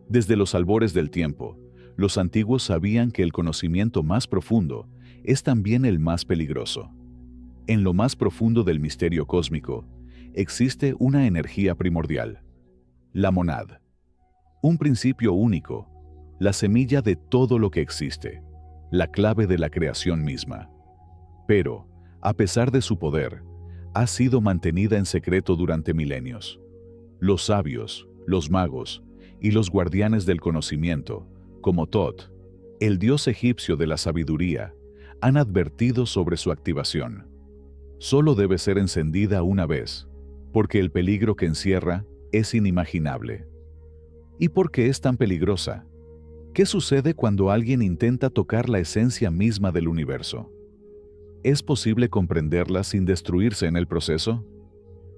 Desde los albores del tiempo, los antiguos sabían que el conocimiento más profundo es también el más peligroso. En lo más profundo del misterio cósmico, existe una energía primordial, la monad. Un principio único, la semilla de todo lo que existe, la clave de la creación misma. Pero, a pesar de su poder, ha sido mantenida en secreto durante milenios. Los sabios, los magos y los guardianes del conocimiento, como Tot, el dios egipcio de la sabiduría, han advertido sobre su activación. Solo debe ser encendida una vez, porque el peligro que encierra es inimaginable. ¿Y por qué es tan peligrosa? ¿Qué sucede cuando alguien intenta tocar la esencia misma del universo? ¿Es posible comprenderla sin destruirse en el proceso?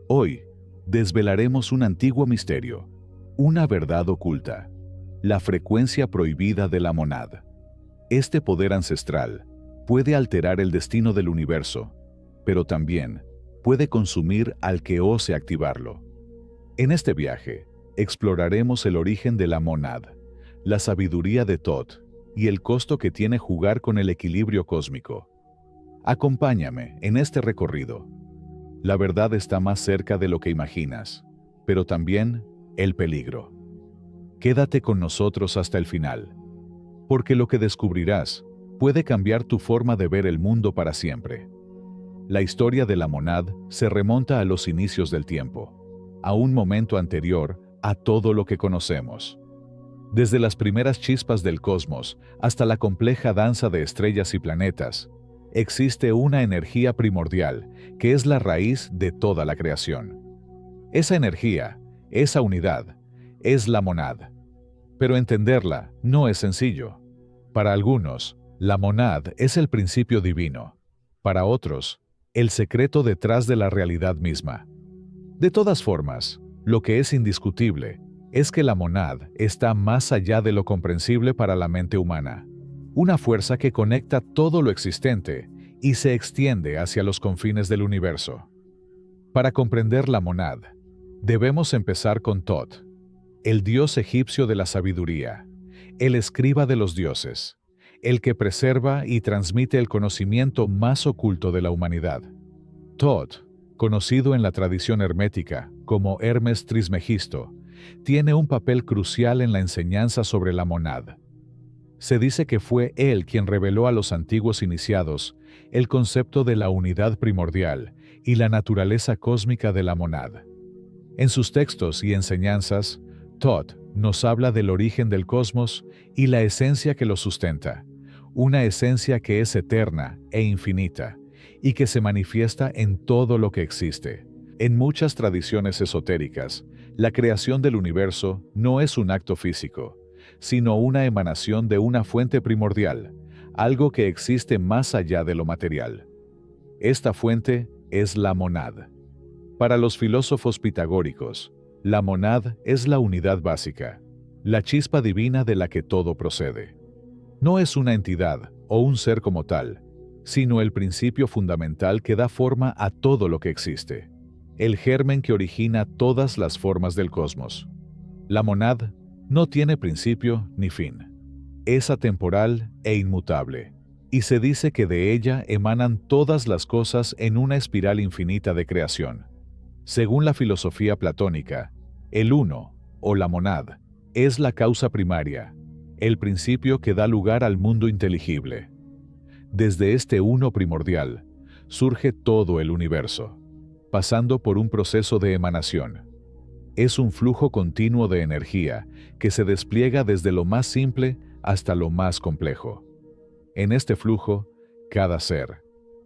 Hoy, desvelaremos un antiguo misterio, una verdad oculta, la frecuencia prohibida de la monad. Este poder ancestral puede alterar el destino del universo, pero también puede consumir al que ose activarlo. En este viaje, exploraremos el origen de la monad, la sabiduría de Tot y el costo que tiene jugar con el equilibrio cósmico. Acompáñame en este recorrido. La verdad está más cerca de lo que imaginas, pero también el peligro. Quédate con nosotros hasta el final, porque lo que descubrirás puede cambiar tu forma de ver el mundo para siempre. La historia de la monad se remonta a los inicios del tiempo, a un momento anterior a todo lo que conocemos. Desde las primeras chispas del cosmos hasta la compleja danza de estrellas y planetas, existe una energía primordial que es la raíz de toda la creación. Esa energía, esa unidad, es la monad. Pero entenderla no es sencillo. Para algunos, la monad es el principio divino. Para otros, el secreto detrás de la realidad misma. De todas formas, lo que es indiscutible es que la monad está más allá de lo comprensible para la mente humana. Una fuerza que conecta todo lo existente y se extiende hacia los confines del universo. Para comprender la monad, debemos empezar con Tot, el dios egipcio de la sabiduría, el escriba de los dioses, el que preserva y transmite el conocimiento más oculto de la humanidad. Tot, conocido en la tradición hermética como Hermes Trismegisto, tiene un papel crucial en la enseñanza sobre la monad. Se dice que fue él quien reveló a los antiguos iniciados el concepto de la unidad primordial y la naturaleza cósmica de la monad. En sus textos y enseñanzas, Tot nos habla del origen del cosmos y la esencia que lo sustenta, una esencia que es eterna e infinita y que se manifiesta en todo lo que existe. En muchas tradiciones esotéricas, la creación del universo no es un acto físico, sino una emanación de una fuente primordial, algo que existe más allá de lo material. Esta fuente es la monad. Para los filósofos pitagóricos, la monad es la unidad básica, la chispa divina de la que todo procede. No es una entidad o un ser como tal, sino el principio fundamental que da forma a todo lo que existe, el germen que origina todas las formas del cosmos. La monad no tiene principio ni fin. Es atemporal e inmutable, y se dice que de ella emanan todas las cosas en una espiral infinita de creación. Según la filosofía platónica, el uno, o la monad, es la causa primaria, el principio que da lugar al mundo inteligible. Desde este uno primordial, surge todo el universo, pasando por un proceso de emanación. Es un flujo continuo de energía que se despliega desde lo más simple hasta lo más complejo. En este flujo, cada ser,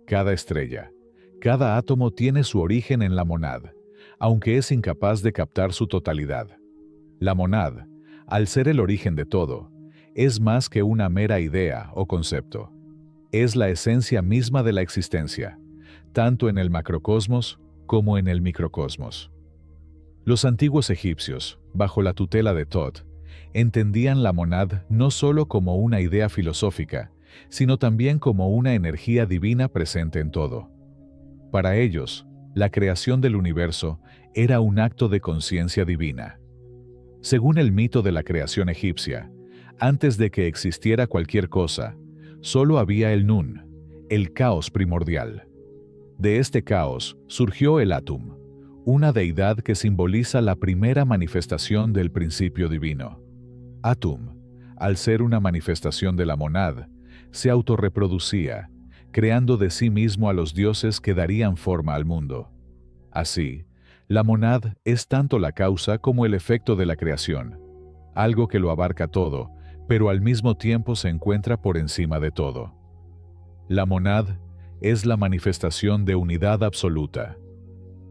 cada estrella, cada átomo tiene su origen en la monad, aunque es incapaz de captar su totalidad. La monad, al ser el origen de todo, es más que una mera idea o concepto. Es la esencia misma de la existencia, tanto en el macrocosmos como en el microcosmos. Los antiguos egipcios, bajo la tutela de Tot, entendían la monad no solo como una idea filosófica, sino también como una energía divina presente en todo. Para ellos, la creación del universo era un acto de conciencia divina. Según el mito de la creación egipcia, antes de que existiera cualquier cosa, solo había el Nun, el caos primordial. De este caos surgió el Atum, una deidad que simboliza la primera manifestación del principio divino. Atum, al ser una manifestación de la monad, se autorreproducía, creando de sí mismo a los dioses que darían forma al mundo. Así, la monad es tanto la causa como el efecto de la creación, algo que lo abarca todo, pero al mismo tiempo se encuentra por encima de todo. La monad es la manifestación de unidad absoluta.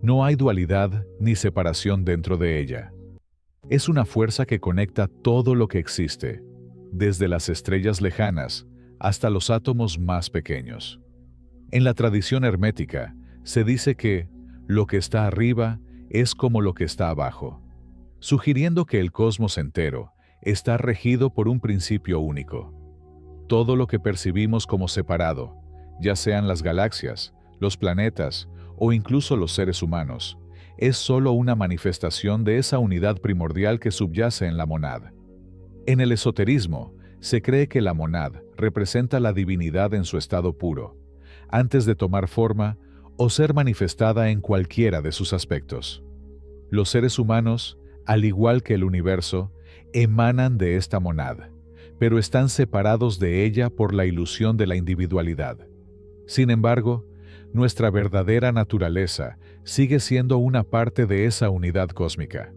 No hay dualidad ni separación dentro de ella. Es una fuerza que conecta todo lo que existe, desde las estrellas lejanas hasta los átomos más pequeños. En la tradición hermética, se dice que lo que está arriba es como lo que está abajo, sugiriendo que el cosmos entero está regido por un principio único. Todo lo que percibimos como separado, ya sean las galaxias, los planetas o incluso los seres humanos, es solo una manifestación de esa unidad primordial que subyace en la monad. En el esoterismo, se cree que la monad representa la divinidad en su estado puro, antes de tomar forma o ser manifestada en cualquiera de sus aspectos. Los seres humanos, al igual que el universo, emanan de esta monad, pero están separados de ella por la ilusión de la individualidad. Sin embargo, nuestra verdadera naturaleza sigue siendo una parte de esa unidad cósmica.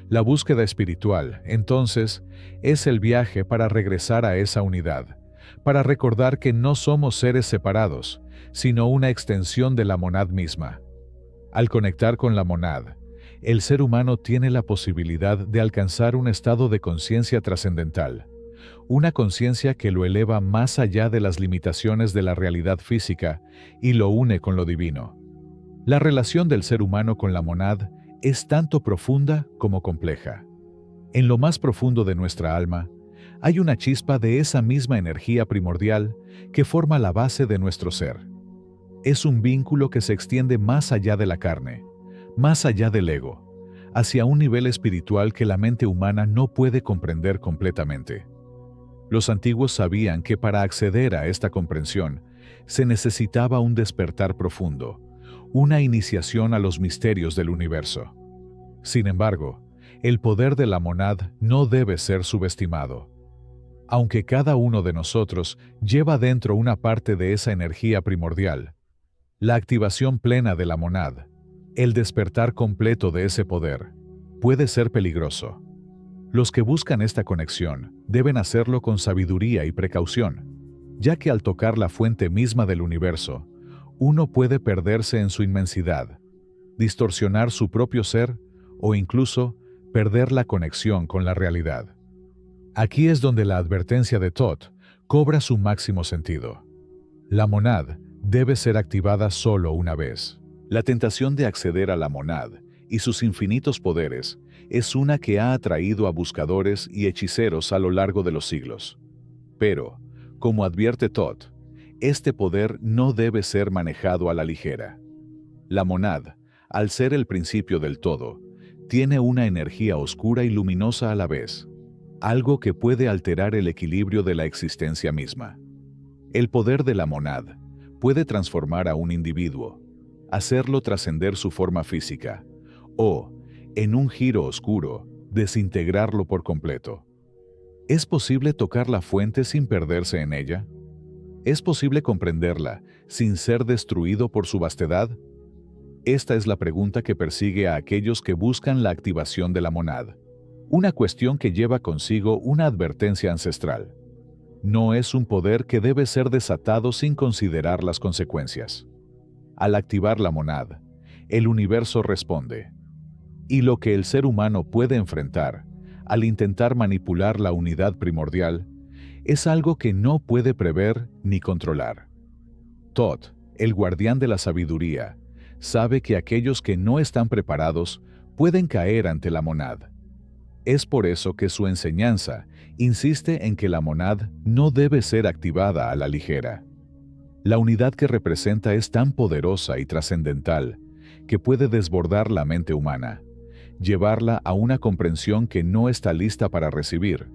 La búsqueda espiritual, entonces, es el viaje para regresar a esa unidad, para recordar que no somos seres separados, sino una extensión de la monad misma. Al conectar con la monad, el ser humano tiene la posibilidad de alcanzar un estado de conciencia trascendental, una conciencia que lo eleva más allá de las limitaciones de la realidad física y lo une con lo divino. La relación del ser humano con la monad es tanto profunda como compleja. En lo más profundo de nuestra alma, hay una chispa de esa misma energía primordial que forma la base de nuestro ser. Es un vínculo que se extiende más allá de la carne, más allá del ego, hacia un nivel espiritual que la mente humana no puede comprender completamente. Los antiguos sabían que para acceder a esta comprensión se necesitaba un despertar profundo, una iniciación a los misterios del universo. Sin embargo, el poder de la monad no debe ser subestimado. Aunque cada uno de nosotros lleva dentro una parte de esa energía primordial, la activación plena de la monad, el despertar completo de ese poder, puede ser peligroso. Los que buscan esta conexión deben hacerlo con sabiduría y precaución, ya que al tocar la fuente misma del universo, uno puede perderse en su inmensidad, distorsionar su propio ser o incluso perder la conexión con la realidad. Aquí es donde la advertencia de Thoth cobra su máximo sentido. La monad debe ser activada solo una vez. La tentación de acceder a la monad y sus infinitos poderes es una que ha atraído a buscadores y hechiceros a lo largo de los siglos. Pero, como advierte Thoth, este poder no debe ser manejado a la ligera. La monad, al ser el principio del todo, tiene una energía oscura y luminosa a la vez, algo que puede alterar el equilibrio de la existencia misma. El poder de la monad puede transformar a un individuo, hacerlo trascender su forma física, o, en un giro oscuro, desintegrarlo por completo. ¿Es posible tocar la fuente sin perderse en ella? ¿Es posible comprenderla sin ser destruido por su vastedad? Esta es la pregunta que persigue a aquellos que buscan la activación de la monad. Una cuestión que lleva consigo una advertencia ancestral. No es un poder que debe ser desatado sin considerar las consecuencias. Al activar la monad, el universo responde. Y lo que el ser humano puede enfrentar, al intentar manipular la unidad primordial, es algo que no puede prever ni controlar. Thoth, el guardián de la sabiduría, sabe que aquellos que no están preparados pueden caer ante la monad. Es por eso que su enseñanza insiste en que la monad no debe ser activada a la ligera. La unidad que representa es tan poderosa y trascendental que puede desbordar la mente humana, llevarla a una comprensión que no está lista para recibir,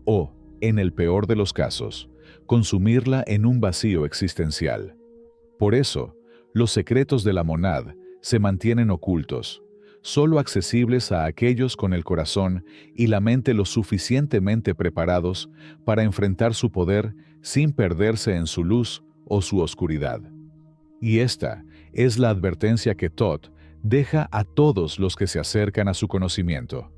o, en el peor de los casos, consumirla en un vacío existencial. Por eso, los secretos de la monad se mantienen ocultos, solo accesibles a aquellos con el corazón y la mente lo suficientemente preparados para enfrentar su poder sin perderse en su luz o su oscuridad. Y esta es la advertencia que Thoth deja a todos los que se acercan a su conocimiento.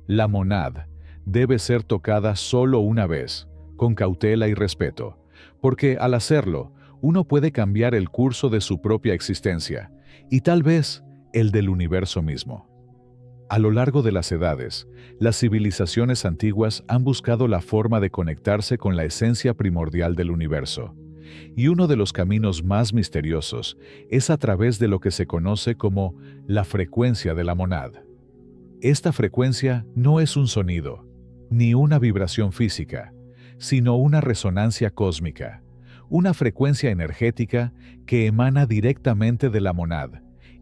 La monad debe ser tocada solo una vez, con cautela y respeto, porque al hacerlo, uno puede cambiar el curso de su propia existencia y tal vez el del universo mismo. A lo largo de las edades, las civilizaciones antiguas han buscado la forma de conectarse con la esencia primordial del universo, y uno de los caminos más misteriosos es a través de lo que se conoce como la frecuencia de la monad. Esta frecuencia no es un sonido, ni una vibración física, sino una resonancia cósmica, una frecuencia energética que emana directamente de la monad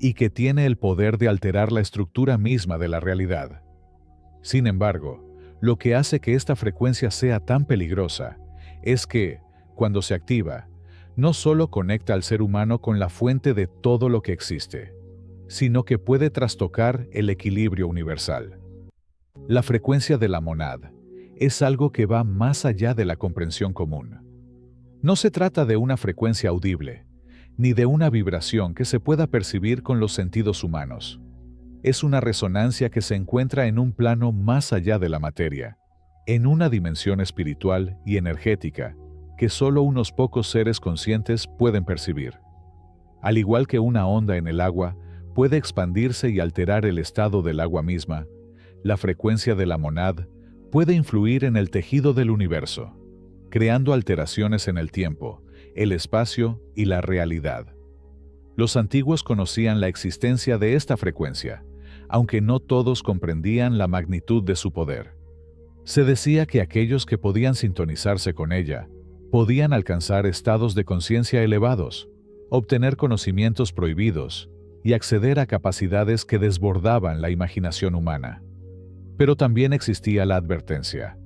y que tiene el poder de alterar la estructura misma de la realidad. Sin embargo, lo que hace que esta frecuencia sea tan peligrosa es que, cuando se activa, no solo conecta al ser humano con la fuente de todo lo que existe, sino que puede trastocar el equilibrio universal. La frecuencia de la monad es algo que va más allá de la comprensión común. No se trata de una frecuencia audible, ni de una vibración que se pueda percibir con los sentidos humanos. Es una resonancia que se encuentra en un plano más allá de la materia, en una dimensión espiritual y energética que solo unos pocos seres conscientes pueden percibir. Al igual que una onda en el agua puede expandirse y alterar el estado del agua misma, la frecuencia de la monad puede influir en el tejido del universo, creando alteraciones en el tiempo, el espacio y la realidad. Los antiguos conocían la existencia de esta frecuencia, aunque no todos comprendían la magnitud de su poder. Se decía que aquellos que podían sintonizarse con ella podían alcanzar estados de conciencia elevados, obtener conocimientos prohibidos y acceder a capacidades que desbordaban la imaginación humana. Pero también existía la advertencia.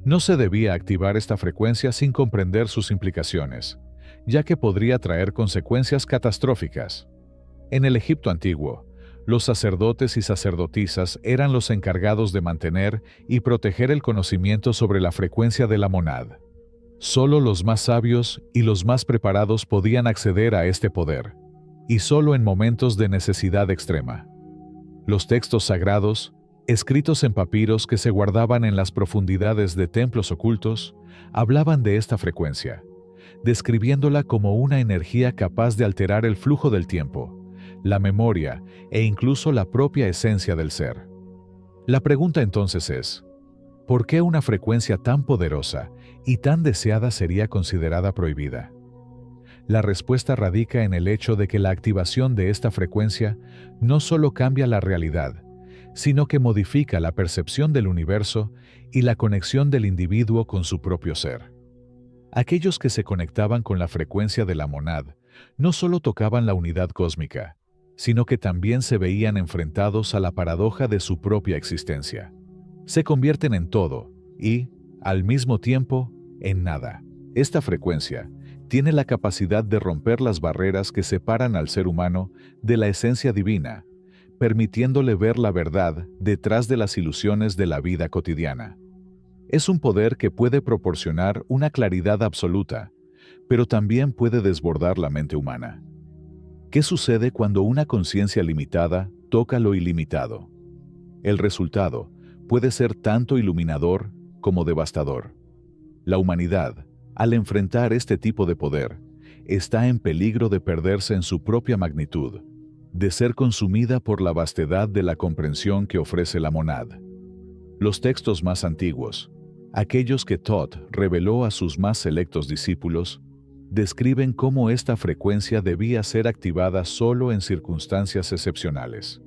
No se debía activar esta frecuencia sin comprender sus implicaciones, ya que podría traer consecuencias catastróficas. En el Egipto antiguo, los sacerdotes y sacerdotisas eran los encargados de mantener y proteger el conocimiento sobre la frecuencia de la monad. Solo los más sabios y los más preparados podían acceder a este poder, y solo en momentos de necesidad extrema. Los textos sagrados, escritos en papiros que se guardaban en las profundidades de templos ocultos, hablaban de esta frecuencia, describiéndola como una energía capaz de alterar el flujo del tiempo, la memoria e incluso la propia esencia del ser. La pregunta entonces es, ¿por qué una frecuencia tan poderosa y tan deseada sería considerada prohibida? La respuesta radica en el hecho de que la activación de esta frecuencia no solo cambia la realidad, sino que modifica la percepción del universo y la conexión del individuo con su propio ser. Aquellos que se conectaban con la frecuencia de la monad no solo tocaban la unidad cósmica, sino que también se veían enfrentados a la paradoja de su propia existencia. Se convierten en todo y, al mismo tiempo, en nada. Esta frecuencia tiene la capacidad de romper las barreras que separan al ser humano de la esencia divina, permitiéndole ver la verdad detrás de las ilusiones de la vida cotidiana. Es un poder que puede proporcionar una claridad absoluta, pero también puede desbordar la mente humana. ¿Qué sucede cuando una conciencia limitada toca lo ilimitado? El resultado puede ser tanto iluminador como devastador. La humanidad, al enfrentar este tipo de poder, está en peligro de perderse en su propia magnitud, de ser consumida por la vastedad de la comprensión que ofrece la monad. Los textos más antiguos, aquellos que Thoth reveló a sus más selectos discípulos, describen cómo esta frecuencia debía ser activada solo en circunstancias excepcionales.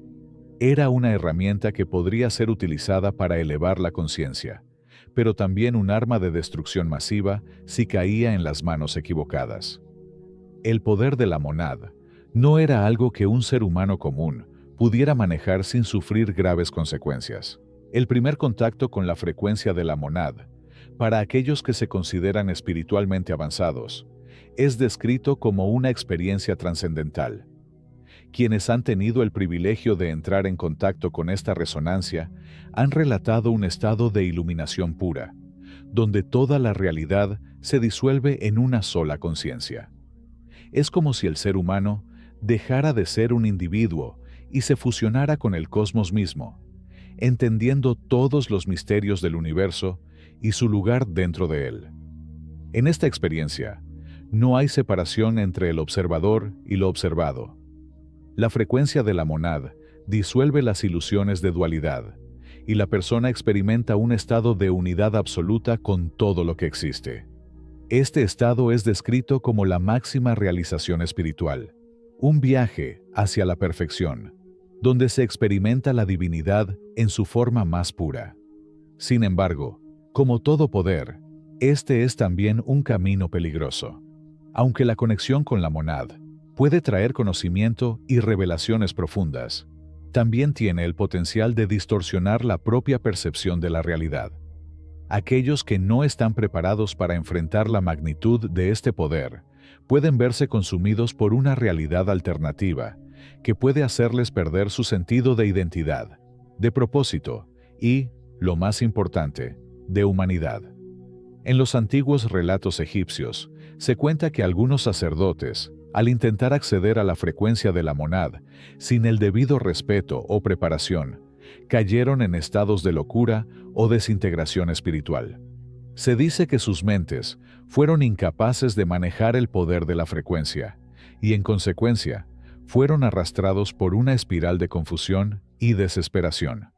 Era una herramienta que podría ser utilizada para elevar la conciencia, pero también un arma de destrucción masiva si caía en las manos equivocadas. El poder de la monad no era algo que un ser humano común pudiera manejar sin sufrir graves consecuencias. El primer contacto con la frecuencia de la monad, para aquellos que se consideran espiritualmente avanzados, es descrito como una experiencia trascendental. Quienes han tenido el privilegio de entrar en contacto con esta resonancia han relatado un estado de iluminación pura, donde toda la realidad se disuelve en una sola conciencia. Es como si el ser humano dejara de ser un individuo y se fusionara con el cosmos mismo, entendiendo todos los misterios del universo y su lugar dentro de él. En esta experiencia, no hay separación entre el observador y lo observado. La frecuencia de la monad disuelve las ilusiones de dualidad, y la persona experimenta un estado de unidad absoluta con todo lo que existe. Este estado es descrito como la máxima realización espiritual, un viaje hacia la perfección, donde se experimenta la divinidad en su forma más pura. Sin embargo, como todo poder, este es también un camino peligroso. Aunque la conexión con la monad puede traer conocimiento y revelaciones profundas, también tiene el potencial de distorsionar la propia percepción de la realidad. Aquellos que no están preparados para enfrentar la magnitud de este poder pueden verse consumidos por una realidad alternativa que puede hacerles perder su sentido de identidad, de propósito y, lo más importante, de humanidad. En los antiguos relatos egipcios, se cuenta que algunos sacerdotes, al intentar acceder a la frecuencia de la monad, sin el debido respeto o preparación, cayeron en estados de locura o desintegración espiritual. Se dice que sus mentes fueron incapaces de manejar el poder de la frecuencia y, en consecuencia, fueron arrastrados por una espiral de confusión y desesperación.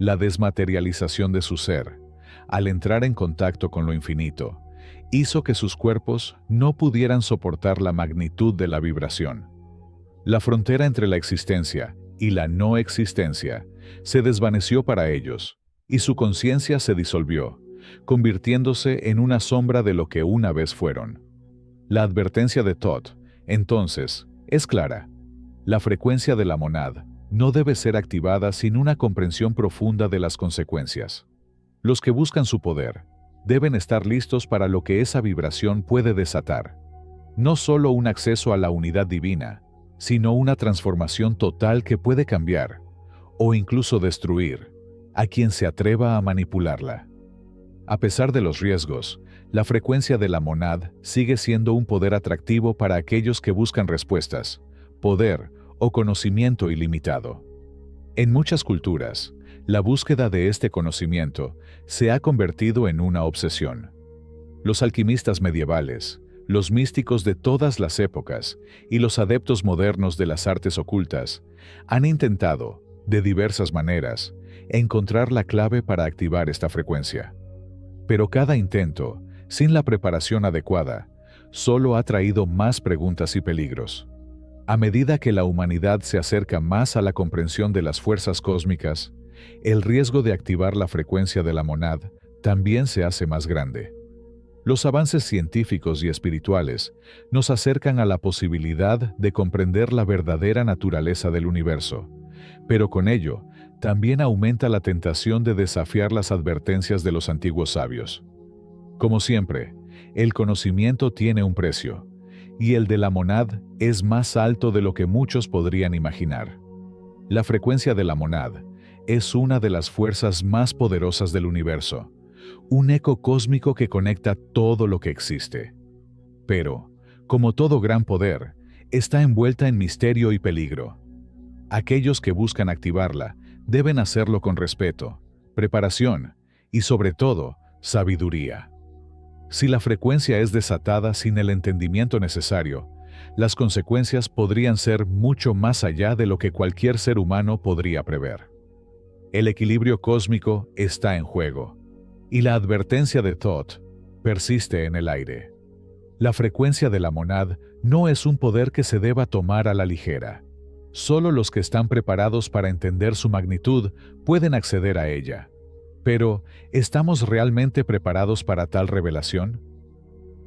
La desmaterialización de su ser, al entrar en contacto con lo infinito, hizo que sus cuerpos no pudieran soportar la magnitud de la vibración. La frontera entre la existencia y la no existencia se desvaneció para ellos, y su conciencia se disolvió, convirtiéndose en una sombra de lo que una vez fueron. La advertencia de Thoth, entonces, es clara. La frecuencia de la monad no debe ser activada sin una comprensión profunda de las consecuencias. Los que buscan su poder deben estar listos para lo que esa vibración puede desatar. No solo un acceso a la unidad divina, sino una transformación total que puede cambiar, o incluso destruir, a quien se atreva a manipularla. A pesar de los riesgos, la frecuencia de la monad sigue siendo un poder atractivo para aquellos que buscan respuestas, poder o conocimiento ilimitado. En muchas culturas, la búsqueda de este conocimiento se ha convertido en una obsesión. Los alquimistas medievales, los místicos de todas las épocas y los adeptos modernos de las artes ocultas han intentado, de diversas maneras, encontrar la clave para activar esta frecuencia. Pero cada intento, sin la preparación adecuada, solo ha traído más preguntas y peligros. A medida que la humanidad se acerca más a la comprensión de las fuerzas cósmicas, el riesgo de activar la frecuencia de la monad también se hace más grande. Los avances científicos y espirituales nos acercan a la posibilidad de comprender la verdadera naturaleza del universo, pero con ello también aumenta la tentación de desafiar las advertencias de los antiguos sabios. Como siempre, el conocimiento tiene un precio, y el de la monad es más alto de lo que muchos podrían imaginar. La frecuencia de la monad es una de las fuerzas más poderosas del universo, un eco cósmico que conecta todo lo que existe. Pero, como todo gran poder, está envuelta en misterio y peligro. Aquellos que buscan activarla deben hacerlo con respeto, preparación y, sobre todo, sabiduría. Si la frecuencia es desatada sin el entendimiento necesario, las consecuencias podrían ser mucho más allá de lo que cualquier ser humano podría prever. El equilibrio cósmico está en juego, y la advertencia de Thoth persiste en el aire. La frecuencia de la monad no es un poder que se deba tomar a la ligera. Solo los que están preparados para entender su magnitud pueden acceder a ella. Pero, ¿estamos realmente preparados para tal revelación?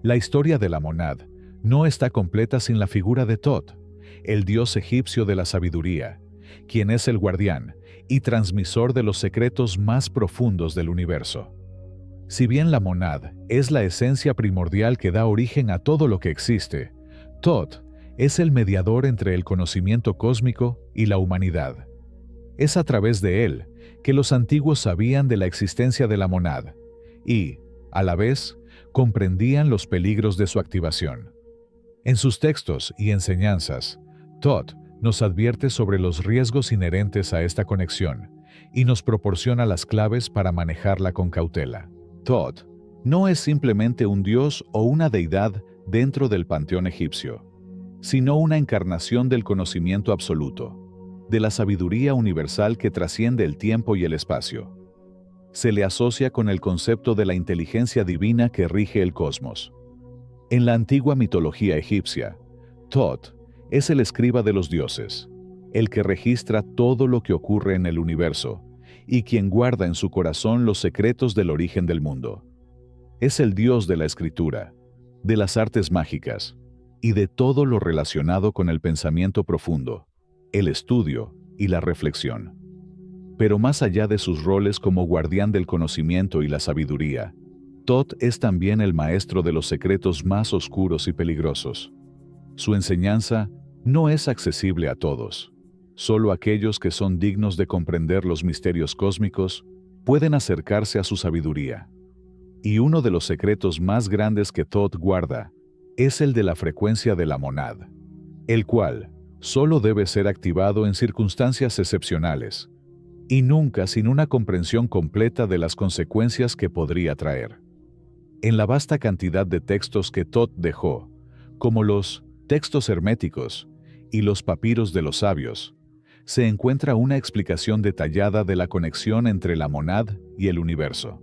La historia de la monad no está completa sin la figura de Thoth, el dios egipcio de la sabiduría, quien es el guardián y transmisor de los secretos más profundos del universo. Si bien la monad es la esencia primordial que da origen a todo lo que existe, Thoth es el mediador entre el conocimiento cósmico y la humanidad. Es a través de él que los antiguos sabían de la existencia de la monad y, a la vez, comprendían los peligros de su activación. En sus textos y enseñanzas, Thoth nos advierte sobre los riesgos inherentes a esta conexión y nos proporciona las claves para manejarla con cautela. Thoth no es simplemente un dios o una deidad dentro del panteón egipcio, sino una encarnación del conocimiento absoluto, de la sabiduría universal que trasciende el tiempo y el espacio. Se le asocia con el concepto de la inteligencia divina que rige el cosmos. En la antigua mitología egipcia, Thoth es el escriba de los dioses, el que registra todo lo que ocurre en el universo y quien guarda en su corazón los secretos del origen del mundo. Es el dios de la escritura, de las artes mágicas y de todo lo relacionado con el pensamiento profundo, el estudio y la reflexión. Pero más allá de sus roles como guardián del conocimiento y la sabiduría, Thoth es también el maestro de los secretos más oscuros y peligrosos. Su enseñanza no es accesible a todos. Solo aquellos que son dignos de comprender los misterios cósmicos pueden acercarse a su sabiduría. Y uno de los secretos más grandes que Thoth guarda es el de la frecuencia de la monad, el cual solo debe ser activado en circunstancias excepcionales y nunca sin una comprensión completa de las consecuencias que podría traer. En la vasta cantidad de textos que Thoth dejó, como los textos herméticos y los papiros de los sabios, se encuentra una explicación detallada de la conexión entre la monad y el universo.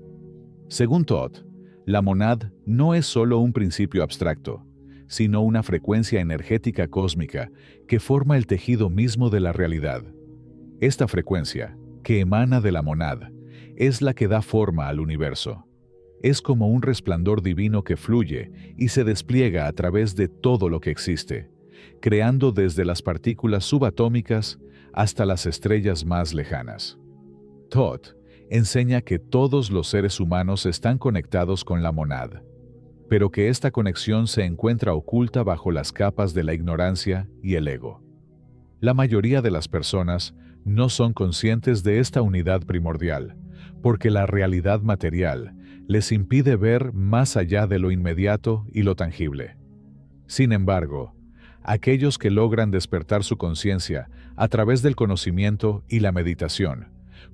Según Thoth, la monad no es solo un principio abstracto, sino una frecuencia energética cósmica que forma el tejido mismo de la realidad. Esta frecuencia, que emana de la monad, es la que da forma al universo. Es como un resplandor divino que fluye y se despliega a través de todo lo que existe, creando desde las partículas subatómicas hasta las estrellas más lejanas. Thoth enseña que todos los seres humanos están conectados con la monad, pero que esta conexión se encuentra oculta bajo las capas de la ignorancia y el ego. La mayoría de las personas no son conscientes de esta unidad primordial, porque la realidad material les impide ver más allá de lo inmediato y lo tangible. Sin embargo, aquellos que logran despertar su conciencia a través del conocimiento y la meditación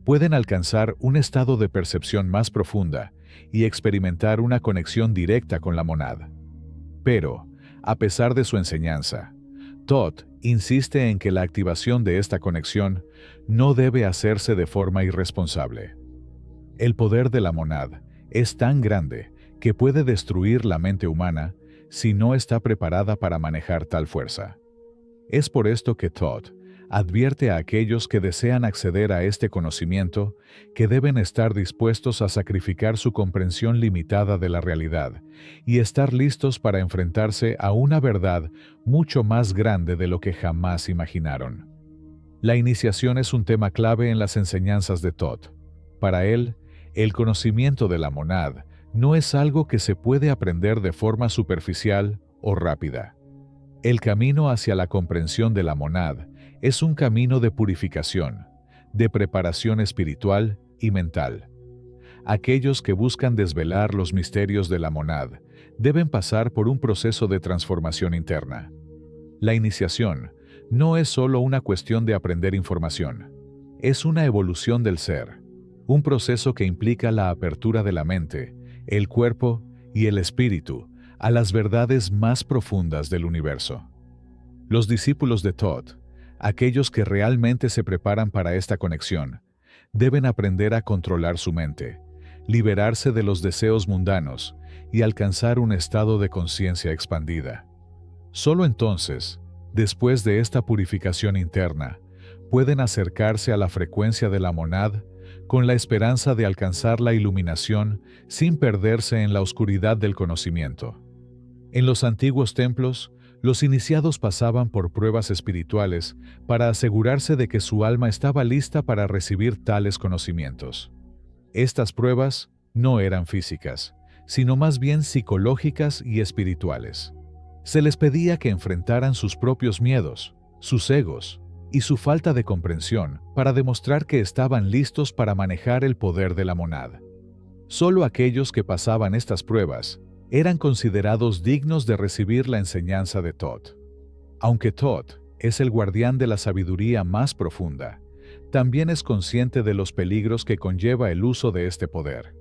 pueden alcanzar un estado de percepción más profunda y experimentar una conexión directa con la monad. Pero, a pesar de su enseñanza, Thoth insiste en que la activación de esta conexión no debe hacerse de forma irresponsable. El poder de la monad es tan grande que puede destruir la mente humana si no está preparada para manejar tal fuerza. Es por esto que Thoth advierte a aquellos que desean acceder a este conocimiento que deben estar dispuestos a sacrificar su comprensión limitada de la realidad y estar listos para enfrentarse a una verdad mucho más grande de lo que jamás imaginaron. La iniciación es un tema clave en las enseñanzas de Thoth. Para él, el conocimiento de la monad no es algo que se puede aprender de forma superficial o rápida. El camino hacia la comprensión de la monad es un camino de purificación, de preparación espiritual y mental. Aquellos que buscan desvelar los misterios de la monad deben pasar por un proceso de transformación interna. La iniciación no es solo una cuestión de aprender información, es una evolución del ser, un proceso que implica la apertura de la mente, el cuerpo y el espíritu a las verdades más profundas del universo. Los discípulos de Thoth, aquellos que realmente se preparan para esta conexión, deben aprender a controlar su mente, liberarse de los deseos mundanos y alcanzar un estado de conciencia expandida. Solo entonces, después de esta purificación interna, pueden acercarse a la frecuencia de la monad con la esperanza de alcanzar la iluminación sin perderse en la oscuridad del conocimiento. En los antiguos templos, Los iniciados pasaban por pruebas espirituales para asegurarse de que su alma estaba lista para recibir tales conocimientos. Estas pruebas no eran físicas, sino más bien psicológicas y espirituales. Se les pedía que enfrentaran sus propios miedos, sus egos y su falta de comprensión para demostrar que estaban listos para manejar el poder de la monad. Solo aquellos que pasaban estas pruebas eran considerados dignos de recibir la enseñanza de Thoth. Aunque Thoth es el guardián de la sabiduría más profunda, también es consciente de los peligros que conlleva el uso de este poder.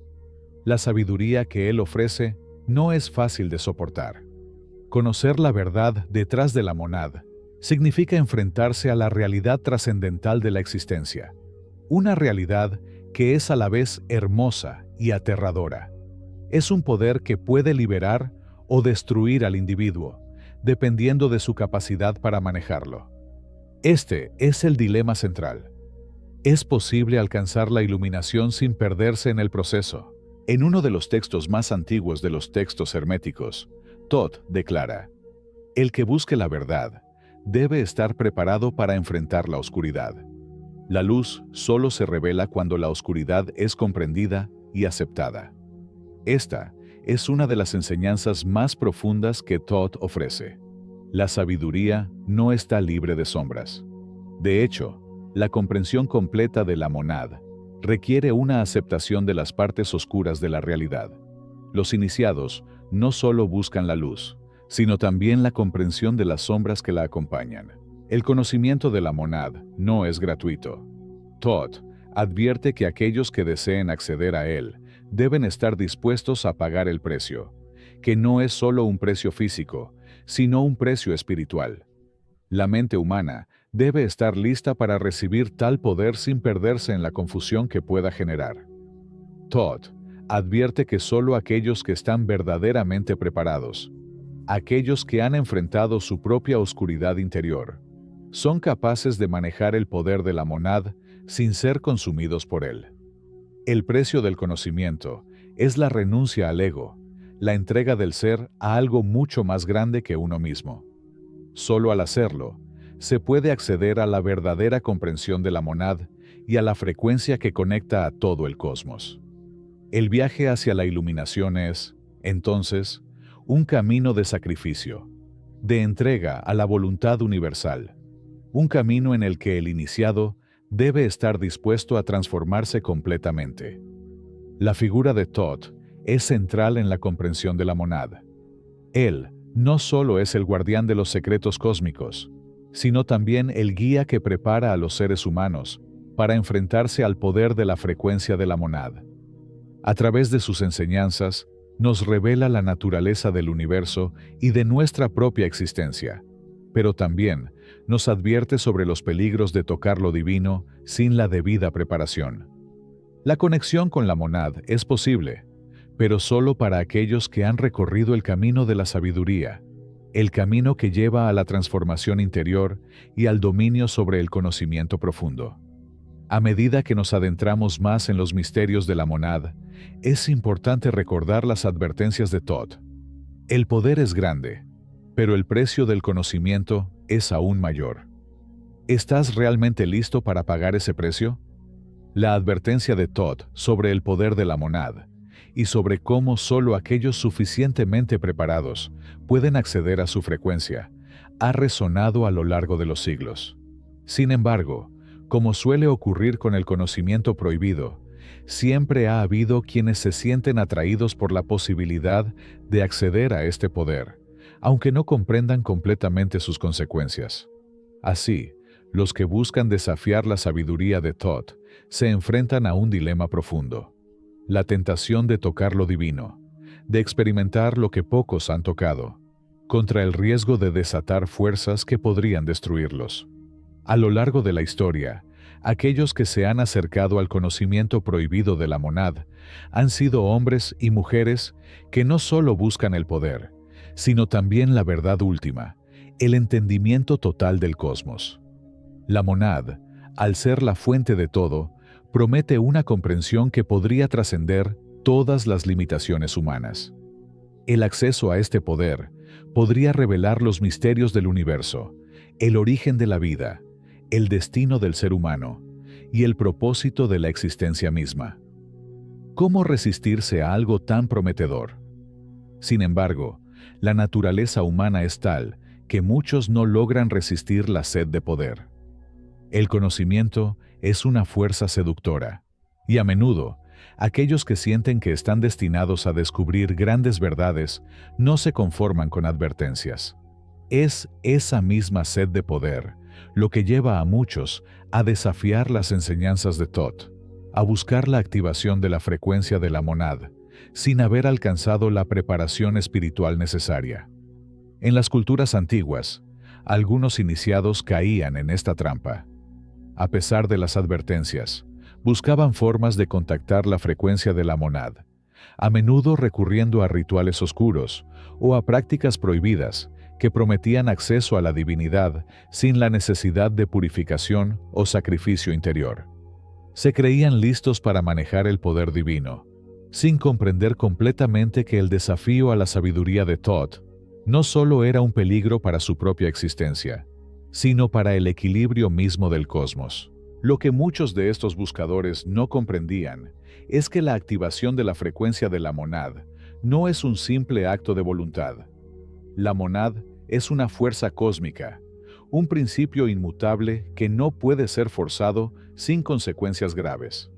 La sabiduría que él ofrece no es fácil de soportar. Conocer la verdad detrás de la monad significa enfrentarse a la realidad trascendental de la existencia, una realidad que es a la vez hermosa y aterradora. Es un poder que puede liberar o destruir al individuo, dependiendo de su capacidad para manejarlo. Este es el dilema central. ¿Es posible alcanzar la iluminación sin perderse en el proceso? En uno de los textos más antiguos de los textos herméticos, Thoth declara: el que busque la verdad debe estar preparado para enfrentar la oscuridad. La luz solo se revela cuando la oscuridad es comprendida y aceptada. Esta es una de las enseñanzas más profundas que Thoth ofrece. La sabiduría no está libre de sombras. De hecho, la comprensión completa de la monad requiere una aceptación de las partes oscuras de la realidad. Los iniciados no solo buscan la luz, sino también la comprensión de las sombras que la acompañan. El conocimiento de la monad no es gratuito. Thoth advierte que aquellos que deseen acceder a él deben estar dispuestos a pagar el precio, que no es solo un precio físico, sino un precio espiritual. La mente humana debe estar lista para recibir tal poder sin perderse en la confusión que pueda generar. Thoth advierte que solo aquellos que están verdaderamente preparados, aquellos que han enfrentado su propia oscuridad interior, son capaces de manejar el poder de la monad sin ser consumidos por él. El precio del conocimiento es la renuncia al ego, la entrega del ser a algo mucho más grande que uno mismo. Solo al hacerlo, se puede acceder a la verdadera comprensión de la monad y a la frecuencia que conecta a todo el cosmos. El viaje hacia la iluminación es, entonces, un camino de sacrificio, de entrega a la voluntad universal, un camino en el que el iniciado debe estar dispuesto a transformarse completamente. La figura de Thoth es central en la comprensión de la monad. Él no solo es el guardián de los secretos cósmicos, sino también el guía que prepara a los seres humanos para enfrentarse al poder de la frecuencia de la monad. A través de sus enseñanzas, nos revela la naturaleza del universo y de nuestra propia existencia, pero también nos advierte sobre los peligros de tocar lo divino sin la debida preparación. La conexión con la monad es posible, pero solo para aquellos que han recorrido el camino de la sabiduría, el camino que lleva a la transformación interior y al dominio sobre el conocimiento profundo. A medida que nos adentramos más en los misterios de la monad, es importante recordar las advertencias de Thoth. El poder es grande, pero el precio del conocimiento es aún mayor. ¿Estás realmente listo para pagar ese precio? La advertencia de Thoth sobre el poder de la monad y sobre cómo solo aquellos suficientemente preparados pueden acceder a su frecuencia ha resonado a lo largo de los siglos. Sin embargo, como suele ocurrir con el conocimiento prohibido, siempre ha habido quienes se sienten atraídos por la posibilidad de acceder a este poder, aunque no comprendan completamente sus consecuencias. Así, los que buscan desafiar la sabiduría de Thoth se enfrentan a un dilema profundo: la tentación de tocar lo divino, de experimentar lo que pocos han tocado, contra el riesgo de desatar fuerzas que podrían destruirlos. A lo largo de la historia, aquellos que se han acercado al conocimiento prohibido de la monad han sido hombres y mujeres que no solo buscan el poder, sino también la verdad última, el entendimiento total del cosmos. La monad, al ser la fuente de todo, promete una comprensión que podría trascender todas las limitaciones humanas. El acceso a este poder podría revelar los misterios del universo, el origen de la vida, el destino del ser humano y el propósito de la existencia misma. ¿Cómo resistirse a algo tan prometedor? Sin embargo, la naturaleza humana es tal que muchos no logran resistir la sed de poder. El conocimiento es una fuerza seductora, y a menudo, aquellos que sienten que están destinados a descubrir grandes verdades no se conforman con advertencias. Es esa misma sed de poder lo que lleva a muchos a desafiar las enseñanzas de Thoth, a buscar la activación de la frecuencia de la monad, sin haber alcanzado la preparación espiritual necesaria. En las culturas antiguas, algunos iniciados caían en esta trampa. A pesar de las advertencias, buscaban formas de contactar la frecuencia de la monad, a menudo recurriendo a rituales oscuros o a prácticas prohibidas que prometían acceso a la divinidad sin la necesidad de purificación o sacrificio interior. Se creían listos para manejar el poder divino, sin comprender completamente que el desafío a la sabiduría de Thoth no solo era un peligro para su propia existencia, sino para el equilibrio mismo del cosmos. Lo que muchos de estos buscadores no comprendían es que la activación de la frecuencia de la monad no es un simple acto de voluntad. La monad es una fuerza cósmica, un principio inmutable que no puede ser forzado sin consecuencias graves.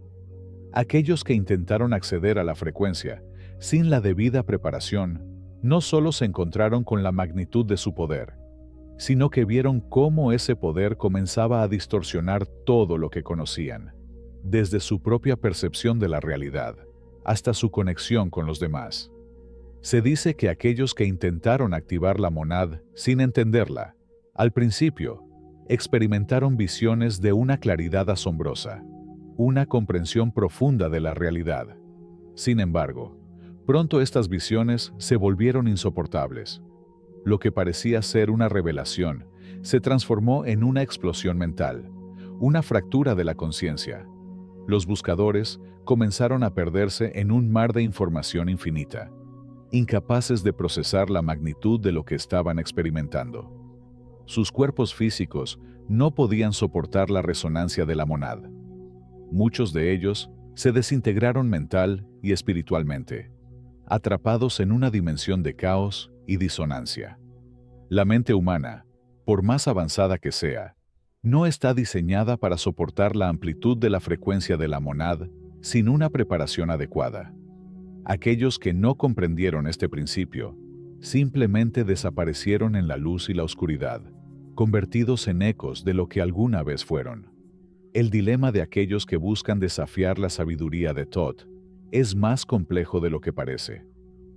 Aquellos que intentaron acceder a la frecuencia sin la debida preparación no solo se encontraron con la magnitud de su poder, sino que vieron cómo ese poder comenzaba a distorsionar todo lo que conocían, desde su propia percepción de la realidad hasta su conexión con los demás. Se dice que aquellos que intentaron activar la monad sin entenderla, al principio, experimentaron visiones de una claridad asombrosa, una comprensión profunda de la realidad. Sin embargo, pronto estas visiones se volvieron insoportables. Lo que parecía ser una revelación se transformó en una explosión mental, una fractura de la conciencia. Los buscadores comenzaron a perderse en un mar de información infinita, incapaces de procesar la magnitud de lo que estaban experimentando. Sus cuerpos físicos no podían soportar la resonancia de la monad. Muchos de ellos se desintegraron mental y espiritualmente, atrapados en una dimensión de caos y disonancia. La mente humana, por más avanzada que sea, no está diseñada para soportar la amplitud de la frecuencia de la monad sin una preparación adecuada. Aquellos que no comprendieron este principio simplemente desaparecieron en la luz y la oscuridad, convertidos en ecos de lo que alguna vez fueron. El dilema de aquellos que buscan desafiar la sabiduría de Thoth es más complejo de lo que parece.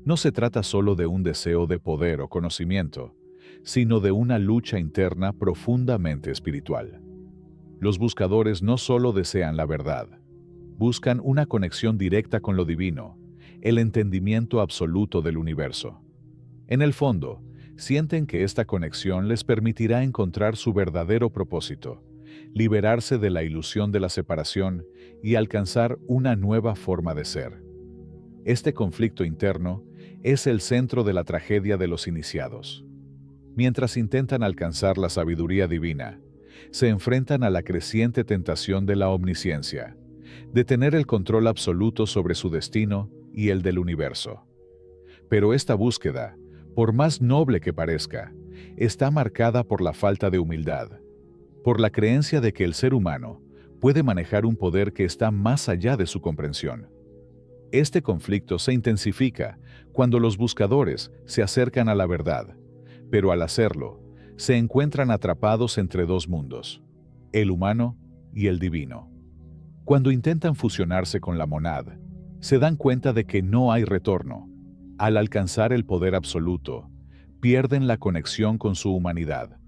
No se trata solo de un deseo de poder o conocimiento, sino de una lucha interna profundamente espiritual. Los buscadores no solo desean la verdad, buscan una conexión directa con lo divino, el entendimiento absoluto del universo. En el fondo, sienten que esta conexión les permitirá encontrar su verdadero propósito, liberarse de la ilusión de la separación y alcanzar una nueva forma de ser. Este conflicto interno es el centro de la tragedia de los iniciados. Mientras intentan alcanzar la sabiduría divina, se enfrentan a la creciente tentación de la omnisciencia, de tener el control absoluto sobre su destino y el del universo. Pero esta búsqueda, por más noble que parezca, está marcada por la falta de humildad, por la creencia de que el ser humano puede manejar un poder que está más allá de su comprensión. Este conflicto se intensifica cuando los buscadores se acercan a la verdad, pero al hacerlo, se encuentran atrapados entre dos mundos, el humano y el divino. Cuando intentan fusionarse con la monad, se dan cuenta de que no hay retorno. Al alcanzar el poder absoluto, pierden la conexión con su humanidad.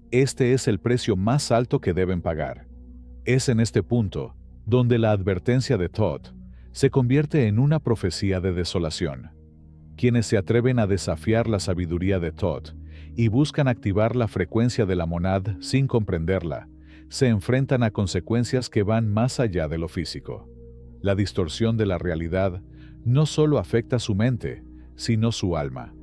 Este es el precio más alto que deben pagar. Es en este punto donde la advertencia de Thoth se convierte en una profecía de desolación. Quienes se atreven a desafiar la sabiduría de Thoth y buscan activar la frecuencia de la monad sin comprenderla, se enfrentan a consecuencias que van más allá de lo físico. La distorsión de la realidad no solo afecta su mente, sino su alma.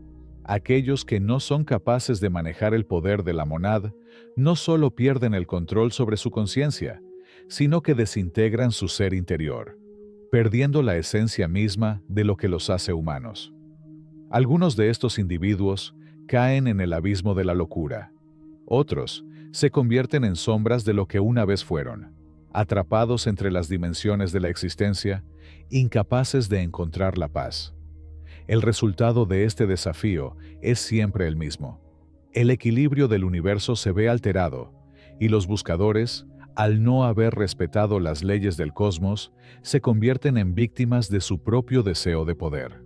Aquellos que no son capaces de manejar el poder de la monad no solo pierden el control sobre su conciencia, sino que desintegran su ser interior, perdiendo la esencia misma de lo que los hace humanos. Algunos de estos individuos caen en el abismo de la locura. Otros se convierten en sombras de lo que una vez fueron, atrapados entre las dimensiones de la existencia, incapaces de encontrar la paz. El resultado de este desafío es siempre el mismo. El equilibrio del universo se ve alterado, y los buscadores, al no haber respetado las leyes del cosmos, se convierten en víctimas de su propio deseo de poder.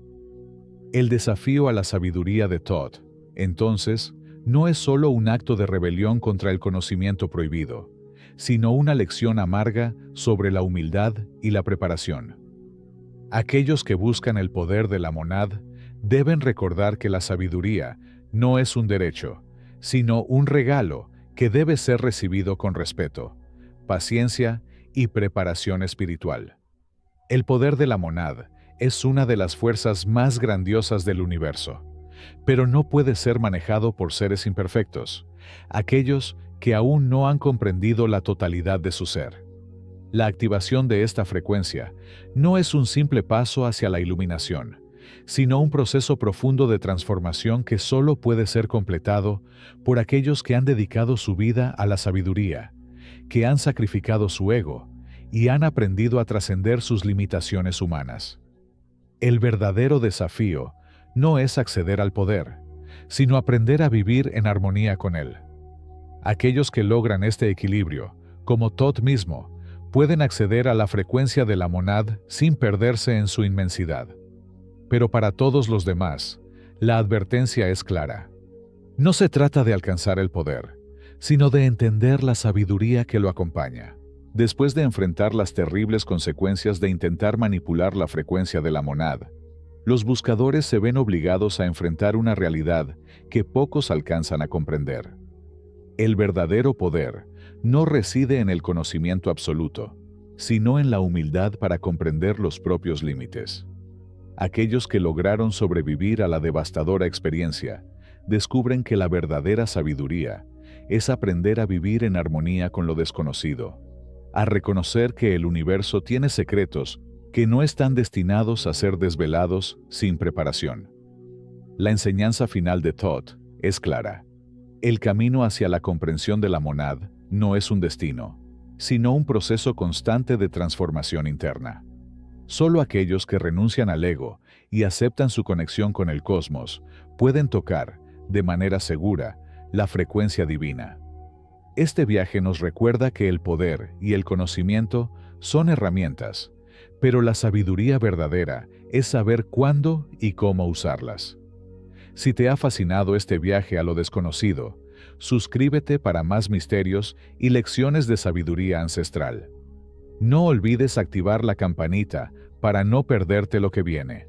El desafío a la sabiduría de Thoth, entonces, no es solo un acto de rebelión contra el conocimiento prohibido, sino una lección amarga sobre la humildad y la preparación. Aquellos que buscan el poder de la monad deben recordar que la sabiduría no es un derecho, sino un regalo que debe ser recibido con respeto, paciencia y preparación espiritual. El poder de la monad es una de las fuerzas más grandiosas del universo, pero no puede ser manejado por seres imperfectos, aquellos que aún no han comprendido la totalidad de su ser. La activación de esta frecuencia no es un simple paso hacia la iluminación, sino un proceso profundo de transformación que solo puede ser completado por aquellos que han dedicado su vida a la sabiduría, que han sacrificado su ego y han aprendido a trascender sus limitaciones humanas. El verdadero desafío no es acceder al poder, sino aprender a vivir en armonía con él. Aquellos que logran este equilibrio, como Thoth mismo, pueden acceder a la frecuencia de la monad sin perderse en su inmensidad. Pero para todos los demás, la advertencia es clara. No se trata de alcanzar el poder, sino de entender la sabiduría que lo acompaña. Después de enfrentar las terribles consecuencias de intentar manipular la frecuencia de la monad, los buscadores se ven obligados a enfrentar una realidad que pocos alcanzan a comprender. El verdadero poder no reside en el conocimiento absoluto, sino en la humildad para comprender los propios límites. Aquellos que lograron sobrevivir a la devastadora experiencia descubren que la verdadera sabiduría es aprender a vivir en armonía con lo desconocido, a reconocer que el universo tiene secretos que no están destinados a ser desvelados sin preparación. La enseñanza final de Thoth es clara. El camino hacia la comprensión de la monad no es un destino, sino un proceso constante de transformación interna. Solo aquellos que renuncian al ego y aceptan su conexión con el cosmos pueden tocar, de manera segura, la frecuencia divina. Este viaje nos recuerda que el poder y el conocimiento son herramientas, pero la sabiduría verdadera es saber cuándo y cómo usarlas. Si te ha fascinado este viaje a lo desconocido, suscríbete para más misterios y lecciones de sabiduría ancestral. No olvides activar la campanita para no perderte lo que viene.